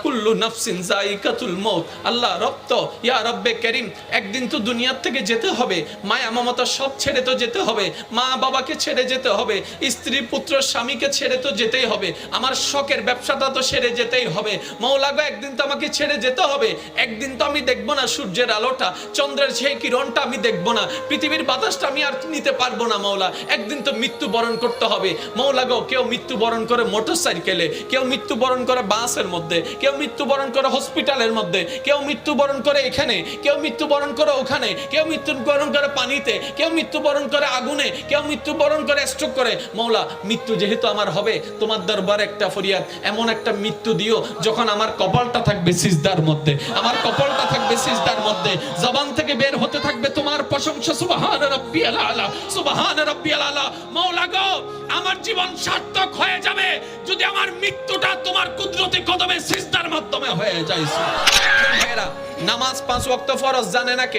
কুল্লু নাফসিন যায়িকাতুল মউত। আল্লাহ রব তো ইয়া রব্বে করিম, একদিন তো দুনিয়ার থেকে যেতে হবে, মায়া মমতা সব ছেড়ে তো যেতে হবে, মা বাবাকে ছেড়ে যেতে হবে, স্ত্রী পুত্র স্বামীকে ছেড়ে তো যেতেই হবে, আমার শখের ব্যবসাটা তো ছেড়ে যেতেই হবে। মওলা গো, একদিন তো আমাকে ছেড়ে যেতে হবে। একদিন তো আমি দেখবো না সূর্যের আলোটা, চন্দ্রের সেই কিরণটা আমি দেখবো না, পৃথিবীর বাতাসটা আমি আর নিতে পারবো না। মওলা, একদিন তো মৃত্যুবরণ করতে হবে। মওলা গো, কেউ মৃত্যুবরণ করে মোটরসাইকেলে, কেউ মৃত্যুবরণ করে বাসের মধ্যে, কেউ মৃত্যুবরণ করে হসপিটালের মধ্যে, কেউ মৃত্যুবরণ করে এখানে, কেউ মৃত্যুবরণ করে ওখানে, কেউ মৃত্যুবরণ করে পানিতে, কেউ মৃত্যুবরণ করে আগুনে, কেউ মৃত্যুবরণ করে স্ট্রোক করে। মওলা, মৃত্যু যেহেতু আমার হবে, তোমার দরবারে একটা ফরিয়াদ, এমন একটা মৃত্যু দিও যখন আমার কপালটা থাকবে সিজদার মধ্যে, আমার কপালটা থাকবে সিজদার মধ্যে, জবান থেকে বের হতে থাকবে তোমার প্রশংসা, সুবহান রাব্বিয়াল আলা, সুবহান রাব্বিয়াল আলা। মওলা গো, আমার জীবন সার্থক হয়ে যাবে যদি আমার মৃত্যুটা তোমার কুদরতি কদমে সিজদার মাধ্যমে হয়ে যায়। ভাইরা, নামাজ 5 ওয়াক্ত ফরজ জানে না কে?